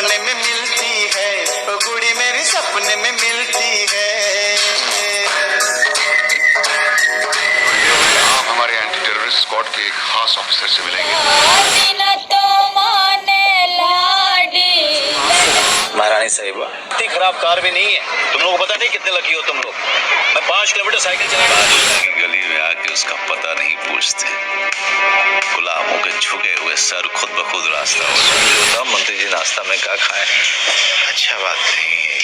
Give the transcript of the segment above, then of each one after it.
सपने में मिलती है, ओ कुड़ी मेरी सपने में मिलती है। आप हमारे एंटी टेररिस्ट स्क्वाड के एक खास ऑफिसर से मिलेंगे। महारानी साहिबा, इतनी खराब कार भी नहीं है। तुम लोगों को पता नहीं कितने लकी हो तुम लोग। मैं 5 किलोमीटर साइकिल चला गली में आके उसका पता नहीं पूछते। गुलामों के झुके हुए सर खुद ब खुद रास्ता होता। मंत्री जी नाश्ता में क्या खाए? अच्छा बात नहीं है।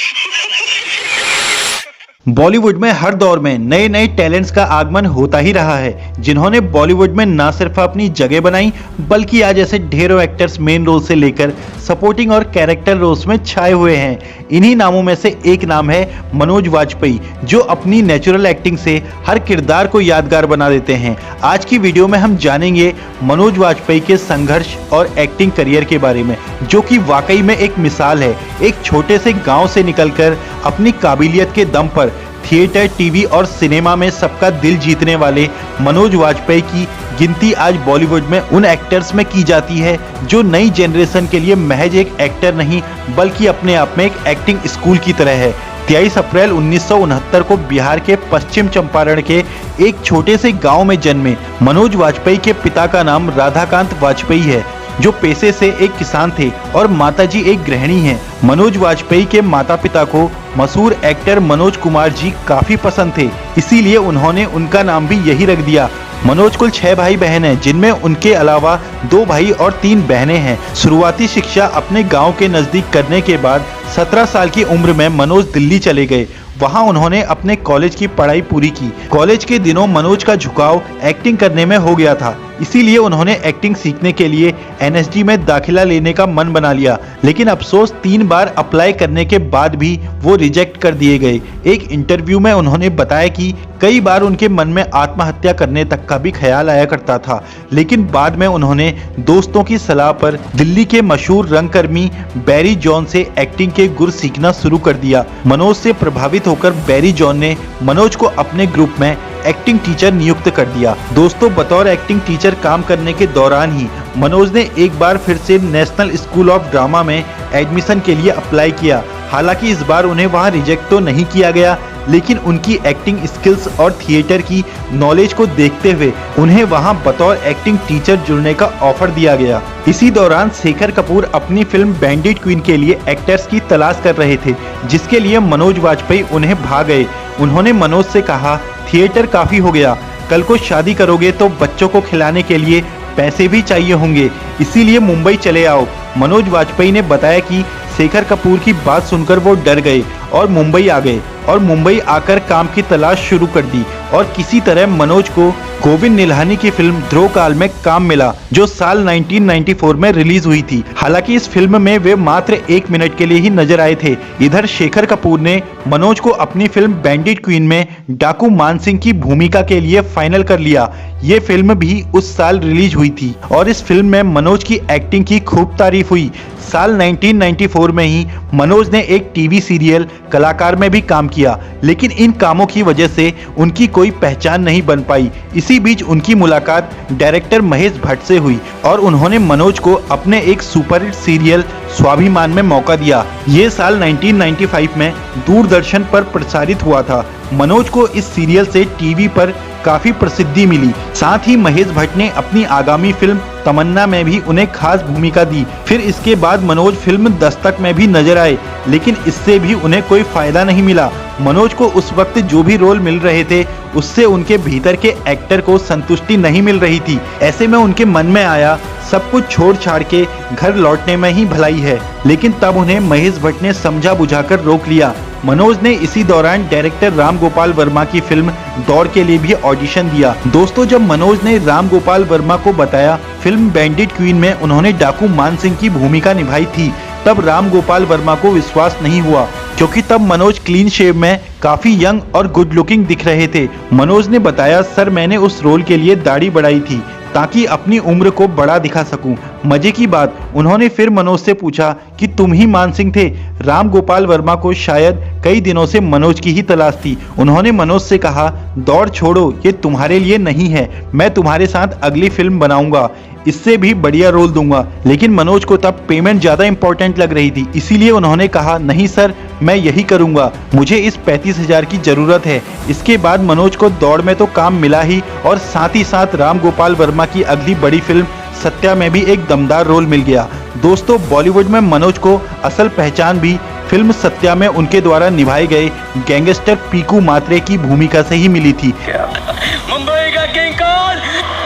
बॉलीवुड में हर दौर में नए नए टैलेंट्स का आगमन होता ही रहा है, जिन्होंने बॉलीवुड में न सिर्फ अपनी जगह बनाई बल्कि आज ऐसे ढेरों एक्टर्स मेन रोल से लेकर सपोर्टिंग और कैरेक्टर रोल्स में छाए हुए हैं। इन्हीं नामों में से एक नाम है मनोज वाजपेयी, जो अपनी नेचुरल एक्टिंग से हर किरदार को यादगार बना देते हैं। आज की वीडियो में हम जानेंगे मनोज वाजपेयी के संघर्ष और एक्टिंग करियर के बारे में, जो कि वाकई में एक मिसाल है। एक छोटे से गाँव से निकलकर अपनी काबिलियत के दम पर थिएटर, टीवी और सिनेमा में सबका दिल जीतने वाले मनोज वाजपेयी की गिनती आज बॉलीवुड में उन एक्टर्स में की जाती है जो नई जनरेशन के लिए महज एक एक्टर नहीं बल्कि अपने आप में एक एक्टिंग स्कूल की तरह है। 23 अप्रैल 1969 को बिहार के पश्चिम चंपारण के एक छोटे से गांव में जन्मे मनोज वाजपेयी के पिता का नाम राधाकांत वाजपेयी है, जो पेशे से एक किसान थे और माताजी एक गृहिणी हैं। मनोज वाजपेयी के माता पिता को मशहूर एक्टर मनोज कुमार जी काफी पसंद थे, इसीलिए उन्होंने उनका नाम भी यही रख दिया। मनोज कुल 6 भाई बहन हैं, जिनमें उनके अलावा 2 भाई और 3 बहनें हैं। शुरुआती शिक्षा अपने गांव के नजदीक करने के बाद 17 साल की उम्र में मनोज दिल्ली चले गए। वहां उन्होंने अपने कॉलेज की पढ़ाई पूरी की। कॉलेज के दिनों मनोज का झुकाव एक्टिंग करने में हो गया था, इसीलिए उन्होंने एक्टिंग सीखने के लिए एनएसडी में दाखिला लेने का मन बना लिया, लेकिन अफसोस 3 बार अप्लाई करने के बाद भी वो रिजेक्ट कर दिए गए। एक इंटरव्यू में उन्होंने बताया कि कई बार उनके मन में आत्महत्या करने तक का भी ख्याल आया करता था, लेकिन बाद में उन्होंने दोस्तों की सलाह पर दिल्ली के मशहूर रंगकर्मी बैरी जॉन से एक्टिंग के गुर सीखना शुरू कर दिया। मनोज से प्रभावित होकर बैरी जॉन ने मनोज को अपने ग्रुप में एक्टिंग टीचर नियुक्त कर दिया। दोस्तों, बतौर एक्टिंग टीचर काम करने के दौरान ही मनोज ने एक बार फिर से नेशनल स्कूल ऑफ ड्रामा में एडमिशन के लिए अप्लाई किया। हालांकि इस बार उन्हें वहां रिजेक्ट तो नहीं किया गया, लेकिन उनकी एक्टिंग स्किल्स और थिएटर की नॉलेज को देखते हुए उन्हें वहां बतौर एक्टिंग टीचर जुड़ने का ऑफर दिया गया। इसी दौरान शेखर कपूर अपनी फिल्म बैंडिट क्वीन के लिए एक्टर्स की तलाश कर रहे थे, जिसके लिए मनोज वाजपेयी उन्हें भा गए। उन्होंने मनोज से कहा, थिएटर काफी हो गया, कल को शादी करोगे तो बच्चों को खिलाने के लिए पैसे भी चाहिए होंगे, इसीलिए मुंबई चले आओ। मनोज वाजपेयी ने बताया कि शेखर कपूर की बात सुनकर वो डर गए और मुंबई आ गए और मुंबई आकर काम की तलाश शुरू कर दी और किसी तरह मनोज को गोविंद निहलानी की फिल्म ध्रुव काल में काम मिला, जो साल 1994 में रिलीज हुई थी। हालांकि इस फिल्म में वे मात्र 1 मिनट के लिए ही नजर आए थे। इधर शेखर कपूर ने मनोज को अपनी फिल्म बैंडिट क्वीन में डाकू मानसिंह की भूमिका के लिए फाइनल कर लिया। ये फिल्म भी उस साल रिलीज हुई थी और इस फिल्म में मनोज की एक्टिंग की खूब तारीफ हुई। साल 1994 में ही मनोज ने एक टीवी सीरियल कलाकार में भी काम किया, लेकिन इन कामों की वजह से उनकी कोई पहचान नहीं बन पाई। इसी बीच उनकी मुलाकात डायरेक्टर महेश भट्ट से हुई और उन्होंने मनोज को अपने एक सुपरहिट सीरियल स्वाभिमान में मौका दिया। ये साल 1995 में दूरदर्शन पर प्रसारित हुआ था। मनोज को इस सीरियल से टीवी पर काफी प्रसिद्धि मिली। साथ ही महेश भट्ट ने अपनी आगामी फिल्म तमन्ना में भी उन्हें खास भूमिका दी। फिर इसके बाद मनोज फिल्म दस्तक में भी नजर आए, लेकिन इससे भी उन्हें कोई फायदा नहीं मिला। मनोज को उस वक्त जो भी रोल मिल रहे थे उससे उनके भीतर के एक्टर को संतुष्टि नहीं मिल रही थी। ऐसे में उनके मन में आया सब कुछ छोड़ छाड़ के घर लौटने में ही भलाई है, लेकिन तब उन्हें महेश भट्ट ने समझा बुझाकर रोक लिया। मनोज ने इसी दौरान डायरेक्टर राम गोपाल वर्मा की फिल्म दौड़ के लिए भी ऑडिशन दिया। दोस्तों, जब मनोज ने राम गोपाल वर्मा को बताया फिल्म बैंडिट क्वीन में उन्होंने डाकू मानसिंह की भूमिका निभाई थी, तब राम गोपाल वर्मा को विश्वास नहीं हुआ, क्योंकि तब मनोज क्लीन शेव में काफी यंग और गुड लुकिंग दिख रहे थे। मनोज ने बताया, सर मैंने उस रोल के लिए दाढ़ी बढ़ाई थी ताकि अपनी उम्र को बड़ा दिखा सकूं। मजे की बात, उन्होंने फिर मनोज से पूछा कि तुम ही मान सिंह थे। राम गोपाल वर्मा को शायद कई दिनों से मनोज की ही तलाश थी। उन्होंने मनोज से कहा, दौड़ छोड़ो, ये तुम्हारे लिए नहीं है, मैं तुम्हारे साथ अगली फिल्म बनाऊंगा, इससे भी बढ़िया रोल दूंगा। लेकिन मनोज को तब पेमेंट ज्यादा इंपॉर्टेंट लग रही थी, इसीलिए उन्होंने कहा, नहीं सर, मैं यही करूंगा, मुझे इस 35,000 की जरूरत है। इसके बाद मनोज को दौड़ में तो काम मिला ही, और साथ ही साथ राम गोपाल वर्मा की अगली बड़ी फिल्म सत्या में भी एक दमदार रोल मिल गया। दोस्तों, बॉलीवुड में मनोज को असल पहचान भी फिल्म सत्या में उनके द्वारा निभाए गए गैंगस्टर पीकू मात्रे की भूमिका से ही मिली थी। मुंबई का किंग कौन?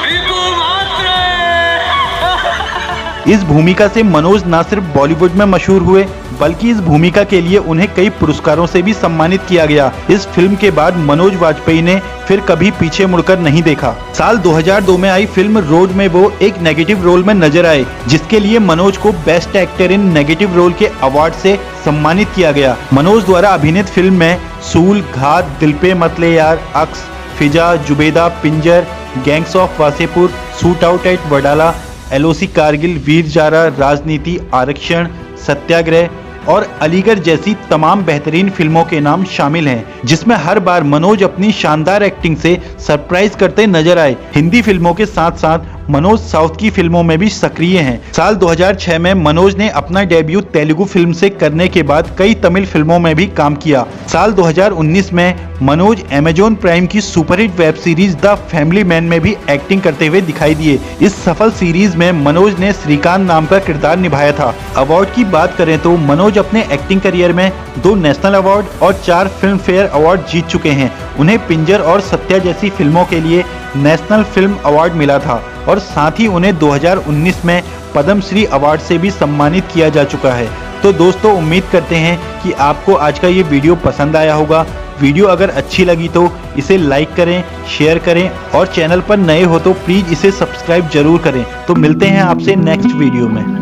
पीकू मात्रे। इस भूमिका से मनोज न सिर्फ बॉलीवुड में मशहूर हुए, बल्कि इस भूमिका के लिए उन्हें कई पुरस्कारों से भी सम्मानित किया गया। इस फिल्म के बाद मनोज वाजपेयी ने फिर कभी पीछे मुड़कर नहीं देखा। साल 2002 में आई फिल्म रोड में वो एक नेगेटिव रोल में नजर आए, जिसके लिए मनोज को best actor in negative role के अवार्ड से सम्मानित किया गया। मनोज द्वारा अभिनीत फिल्म में सूल, घात, दिल Pe Matle Yaar, Aks, Fiza, Zubeidaa, Pinjar, gangs of Wasseypur, shoot out at Wadala, LOC Kargil, Veer Zaara, Raajneeti, Aarakshan, सत्याग्रह और अलीगढ़ जैसी तमाम बेहतरीन फिल्मों के नाम शामिल हैं, जिसमें हर बार मनोज अपनी शानदार एक्टिंग से सरप्राइज करते नजर आए। हिंदी फिल्मों के साथ साथ मनोज साउथ की फिल्मों में भी सक्रिय हैं। साल 2006 में मनोज ने अपना डेब्यू तेलुगु फिल्म से करने के बाद कई तमिल फिल्मों में भी काम किया। साल 2019 में मनोज अमेजॉन प्राइम की superhit web series the family man में भी एक्टिंग करते हुए दिखाई दिए। इस सफल सीरीज में मनोज ने श्रीकांत नाम का किरदार निभाया था। अवार्ड की बात करें तो मनोज अपने एक्टिंग करियर में 2 नेशनल अवार्ड और 4 फिल्म फेयर अवार्ड जीत चुके हैं। उन्हें पिंजर और सत्या जैसी फिल्मों के लिए नेशनल फिल्म अवार्ड मिला था, और साथ ही उन्हें 2019 में पद्मश्री अवार्ड से भी सम्मानित किया जा चुका है। तो दोस्तों, उम्मीद करते हैं कि आपको आज का ये वीडियो पसंद आया होगा। वीडियो अगर अच्छी लगी तो इसे लाइक करें, शेयर करें, और चैनल पर नए हो तो प्लीज़ इसे सब्सक्राइब जरूर करें। तो मिलते हैं आपसे नेक्स्ट वीडियो में।